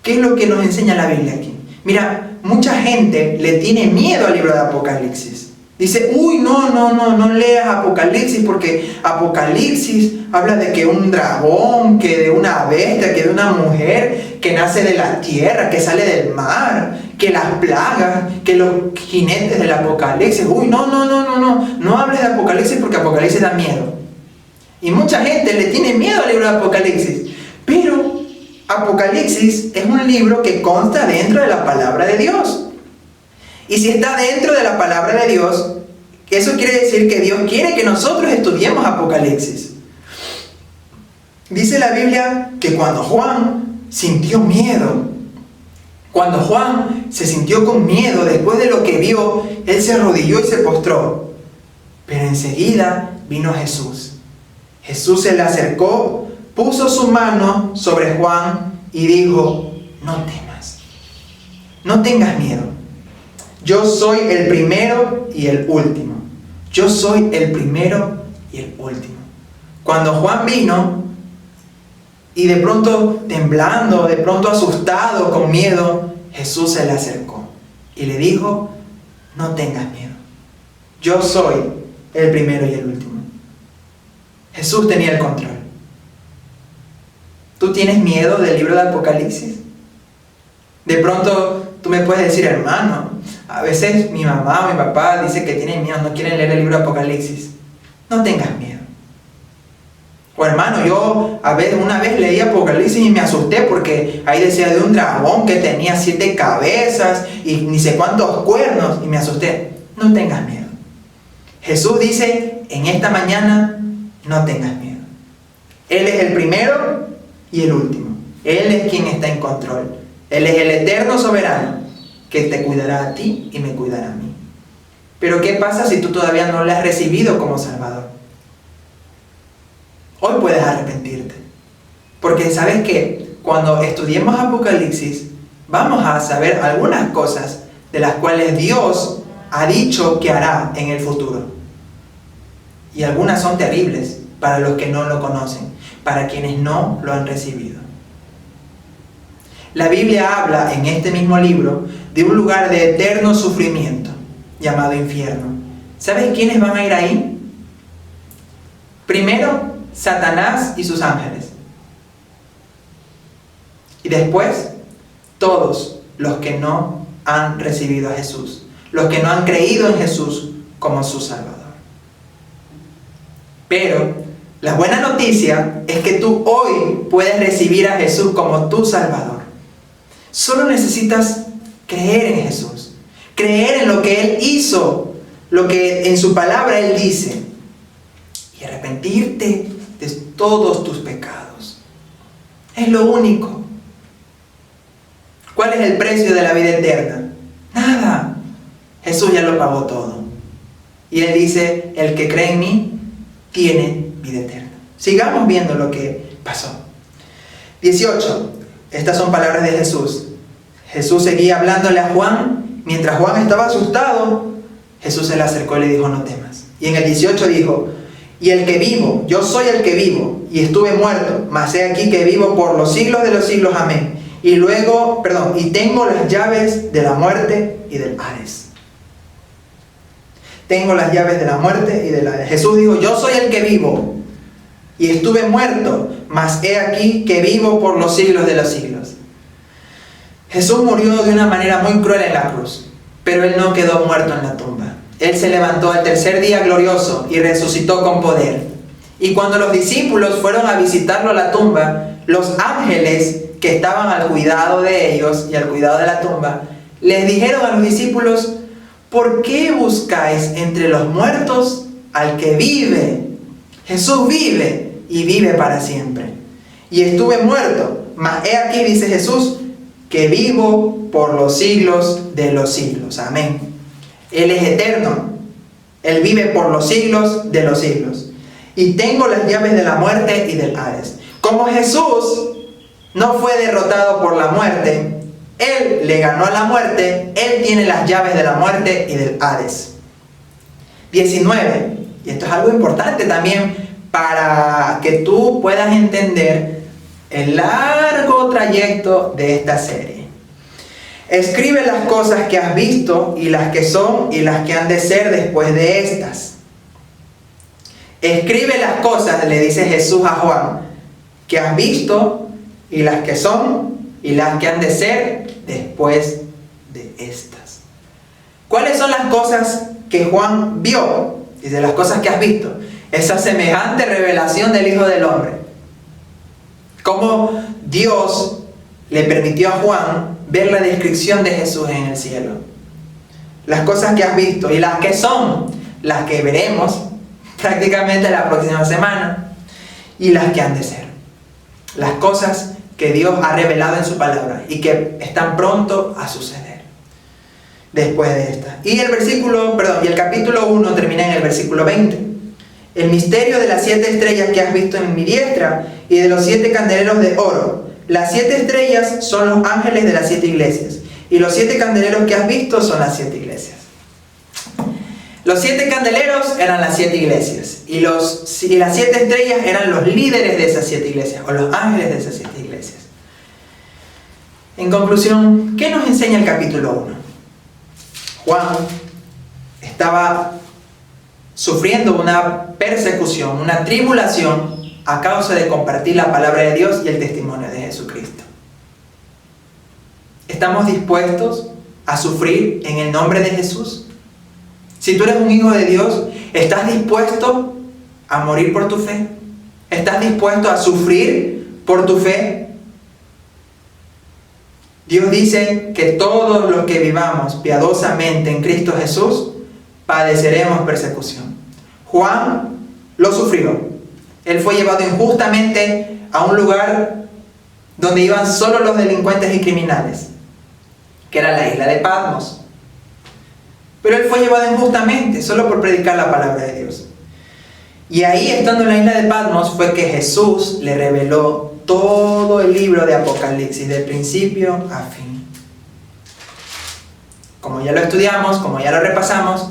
¿qué es lo que nos enseña la Biblia aquí? Mira, mucha gente le tiene miedo al libro de Apocalipsis. Dice, uy, no leas Apocalipsis porque Apocalipsis habla de que un dragón, que de una bestia, que de una mujer que nace de la tierra, que sale del mar, que las plagas, que los jinetes del Apocalipsis. Uy, no hables de Apocalipsis porque Apocalipsis da miedo. Y mucha gente le tiene miedo al libro de Apocalipsis. Pero Apocalipsis es un libro que consta dentro de la palabra de Dios. Y si está dentro de la palabra de Dios, eso quiere decir que Dios quiere que nosotros estudiemos Apocalipsis. Dice la Biblia que cuando Juan sintió miedo, cuando Juan se sintió con miedo después de lo que vio, él se arrodilló y se postró. Pero enseguida vino Jesús. Jesús se le acercó, puso su mano sobre Juan y dijo, no temas, no tengas miedo. Yo soy el primero y el último. Yo soy el primero y el último. Cuando Juan vino y de pronto temblando, de pronto asustado, con miedo, Jesús se le acercó y le dijo, no tengas miedo. Yo soy el primero y el último. Jesús tenía el control. ¿Tú tienes miedo del libro de Apocalipsis? De pronto tú me puedes decir, hermano, a veces mi mamá o mi papá dice que tienen miedo, no quieren leer el libro de Apocalipsis. No tengas miedo. O hermano, yo una vez leí Apocalipsis y me asusté porque ahí decía de un dragón que tenía 7 cabezas y ni sé cuántos cuernos y me asusté. No tengas miedo. Jesús dice en esta mañana, no tengas miedo. Él es el primero y el último. Él es quien está en control. Él es el eterno soberano que te cuidará a ti y me cuidará a mí. Pero ¿qué pasa si tú todavía no le has recibido como Salvador? Hoy puedes arrepentirte. Porque ¿sabes qué? Cuando estudiemos Apocalipsis, vamos a saber algunas cosas de las cuales Dios ha dicho que hará en el futuro. Y algunas son terribles para los que no lo conocen, para quienes no lo han recibido. La Biblia habla en este mismo libro de un lugar de eterno sufrimiento llamado infierno. ¿Sabes quiénes van a ir ahí? Primero, Satanás y sus ángeles. Y después, todos los que no han recibido a Jesús, los que no han creído en Jesús como su Salvador. Pero la buena noticia es que tú hoy puedes recibir a Jesús como tu Salvador. Solo necesitas creer en Jesús, creer en lo que Él hizo, lo que en su palabra Él dice, y arrepentirte de todos tus pecados. Es lo único. ¿Cuál es el precio de la vida eterna? Nada. Jesús ya lo pagó todo. Y Él dice, el que cree en mí tiene vida eterna. Sigamos viendo lo que pasó. 18. Estas son palabras de Jesús. Jesús seguía hablándole a Juan. Mientras Juan estaba asustado, Jesús se le acercó y le dijo, no temas. Y en el 18 dijo, y el que vivo, yo soy el que vivo, y estuve muerto, mas he aquí que vivo por los siglos de los siglos, amén. Y tengo las llaves de la muerte y del Hades. Tengo las llaves de la muerte y del Hades. Jesús dijo, yo soy el que vivo, y estuve muerto, mas he aquí que vivo por los siglos de los siglos. Jesús murió de una manera muy cruel en la cruz, pero Él no quedó muerto en la tumba. Él se levantó al tercer día glorioso y resucitó con poder. Y cuando los discípulos fueron a visitarlo a la tumba, los ángeles que estaban al cuidado de ellos y al cuidado de la tumba, les dijeron a los discípulos, ¿por qué buscáis entre los muertos al que vive? Jesús vive y vive para siempre. Y estuve muerto, mas he aquí, dice Jesús, que vivo por los siglos de los siglos. Amén. Él es eterno. Él vive por los siglos de los siglos. Y tengo las llaves de la muerte y del Hades. Como Jesús no fue derrotado por la muerte, Él le ganó a la muerte, Él tiene las llaves de la muerte y del Hades. 19, y esto es algo importante también para que tú puedas entender el largo trayecto de esta serie. Escribe las cosas que has visto y las que son y las que han de ser después de estas. Escribe las cosas, le dice Jesús a Juan, que has visto y las que son y las que han de ser después de estas. ¿Cuáles son las cosas que Juan vio? Dice, las cosas que has visto. Esa semejante revelación del Hijo del Hombre. Cómo Dios le permitió a Juan ver la descripción de Jesús en el cielo. Las cosas que has visto y las que son, las que veremos prácticamente la próxima semana, y las que han de ser. Las cosas que Dios ha revelado en su palabra y que están pronto a suceder después de esta. Y el capítulo 1 termina en el versículo 20. El misterio de las 7 estrellas que has visto en mi diestra y de los 7 candeleros de oro. Las 7 estrellas son los ángeles de las 7 iglesias y los 7 candeleros que has visto son las 7 iglesias. Los 7 candeleros eran las 7 iglesias y las 7 estrellas eran los líderes de esas 7 iglesias o los ángeles de esas 7 iglesias. En conclusión, ¿qué nos enseña el capítulo 1? Juan estaba sufriendo una persecución, una tribulación a causa de compartir la palabra de Dios y el testimonio de Jesucristo. ¿Estamos dispuestos a sufrir en el nombre de Jesús? Si tú eres un hijo de Dios, ¿estás dispuesto a morir por tu fe? ¿Estás dispuesto a sufrir por tu fe? Dios dice que todos los que vivamos piadosamente en Cristo Jesús padeceremos persecución. Juan lo sufrió. Él fue llevado injustamente a un lugar donde iban solo los delincuentes y criminales, que era la isla de Patmos. Pero él fue llevado injustamente solo por predicar la palabra de Dios. Y ahí, estando en la isla de Patmos, fue que Jesús le reveló todo el libro de Apocalipsis, de principio a fin. Como ya lo estudiamos, como ya lo repasamos,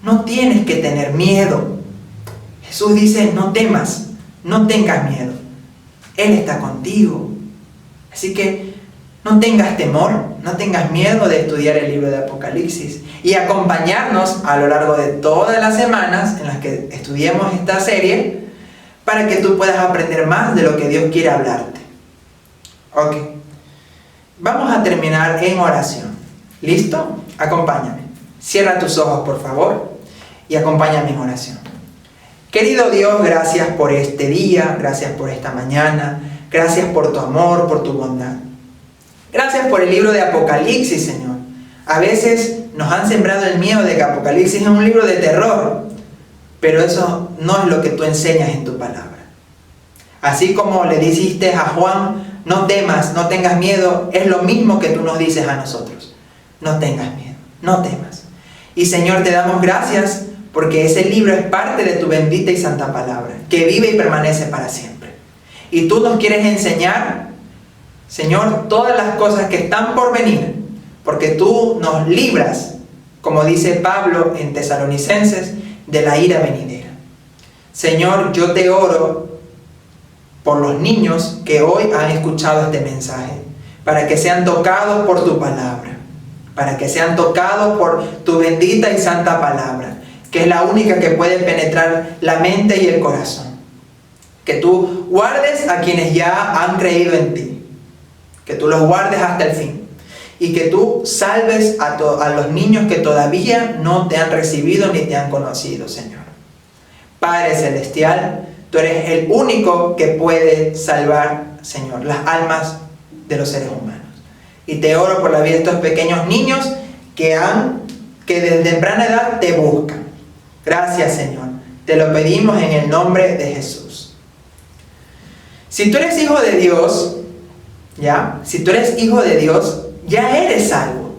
no tienes que tener miedo. Jesús dice, no temas, no tengas miedo. Él está contigo. Así que no tengas temor, no tengas miedo de estudiar el libro de Apocalipsis y acompañarnos a lo largo de todas las semanas en las que estudiemos esta serie para que tú puedas aprender más de lo que Dios quiere hablarte. Ok. Vamos a terminar en oración. ¿Listo? Acompáñame. Cierra tus ojos, por favor, y acompáñame en oración. Querido Dios, gracias por este día, gracias por esta mañana, gracias por tu amor, por tu bondad. Gracias por el libro de Apocalipsis, Señor. A veces nos han sembrado el miedo de que Apocalipsis es un libro de terror, pero eso no es lo que tú enseñas en tu palabra. Así como le dijiste a Juan, no temas, no tengas miedo, es lo mismo que tú nos dices a nosotros. No tengas miedo, no temas. Y Señor, te damos gracias porque ese libro es parte de tu bendita y santa palabra, que vive y permanece para siempre. Y tú nos quieres enseñar, Señor, todas las cosas que están por venir, porque tú nos libras, como dice Pablo en Tesalonicenses, de la ira venidera. Señor, yo te oro por los niños que hoy han escuchado este mensaje, para que sean tocados por tu palabra, para que sean tocados por tu bendita y santa palabra, que es la única que puede penetrar la mente y el corazón. Que tú guardes a quienes ya han creído en ti, que tú los guardes hasta el fin, y que tú salves a los niños que todavía no te han recibido ni te han conocido, Señor. Padre Celestial, tú eres el único que puede salvar, Señor, las almas de los seres humanos. Y te oro por la vida de estos pequeños niños que desde temprana edad te buscan. Gracias, Señor. Te lo pedimos en el nombre de Jesús. Si tú eres hijo de Dios, si tú eres hijo de Dios, ya eres salvo.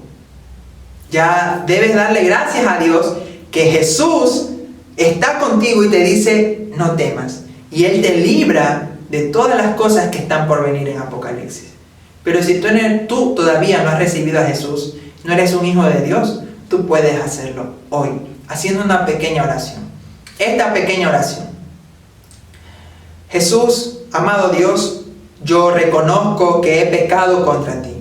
Ya debes darle gracias a Dios que Jesús está contigo y te dice, no temas. Y Él te libra de todas las cosas que están por venir en Apocalipsis. Pero si tú todavía no has recibido a Jesús, no eres un hijo de Dios, tú puedes hacerlo hoy, haciendo una pequeña oración. Esta pequeña oración. Jesús, amado Dios, yo reconozco que he pecado contra ti.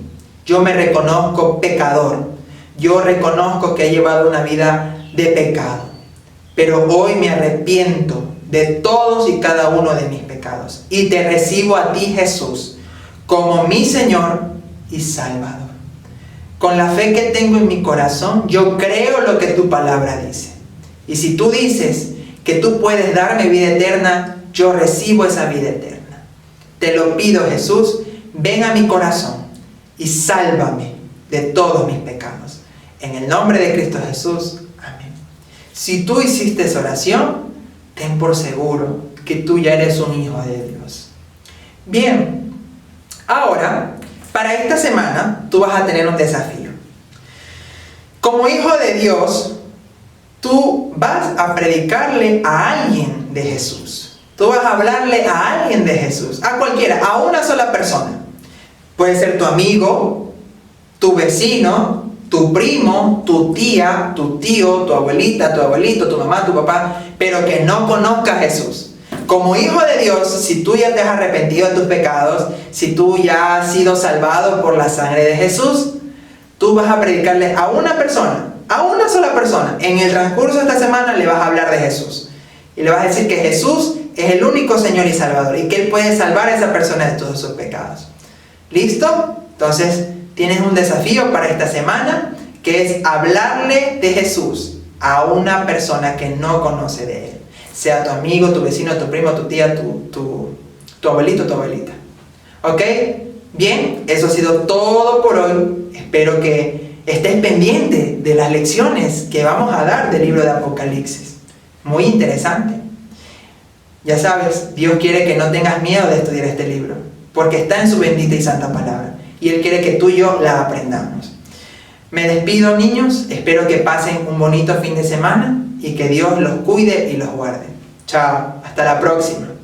Yo me reconozco pecador. Yo reconozco que he llevado una vida de pecado. Pero hoy me arrepiento de todos y cada uno de mis pecados. Y te recibo a ti, Jesús, como mi Señor y Salvador. Con la fe que tengo en mi corazón, yo creo lo que tu palabra dice. Y si tú dices que tú puedes darme vida eterna, yo recibo esa vida eterna. Te lo pido, Jesús, ven a mi corazón y sálvame de todos mis pecados. En el nombre de Cristo Jesús, amén. Si tú hiciste esa oración, ten por seguro que tú ya eres un hijo de Dios. Bien, ahora, para esta semana, tú vas a tener un desafío. Como hijo de Dios, tú vas a predicarle a alguien de Jesús. Tú vas a hablarle a alguien de Jesús, a cualquiera, a una sola persona. Puede ser tu amigo, tu vecino, tu primo, tu tía, tu tío, tu abuelita, tu abuelito, tu mamá, tu papá, pero que no conozca a Jesús. Como hijo de Dios, si tú ya te has arrepentido de tus pecados, si tú ya has sido salvado por la sangre de Jesús, tú vas a predicarle a una persona, a una sola persona. En el transcurso de esta semana le vas a hablar de Jesús. Y le vas a decir que Jesús es el único Señor y Salvador y que Él puede salvar a esa persona de todos sus pecados. ¿Listo? Entonces, tienes un desafío para esta semana, que es hablarle de Jesús a una persona que no conoce de Él. Sea tu amigo, tu vecino, tu primo, tu tía, tu abuelito, tu abuelita. ¿Ok? Bien, eso ha sido todo por hoy. Espero que estés pendiente de las lecciones que vamos a dar del libro de Apocalipsis. Muy interesante. Ya sabes, Dios quiere que no tengas miedo de estudiar este libro, porque está en su bendita y santa palabra. Y Él quiere que tú y yo la aprendamos. Me despido, niños. Espero que pasen un bonito fin de semana y que Dios los cuide y los guarde. Chao. Hasta la próxima.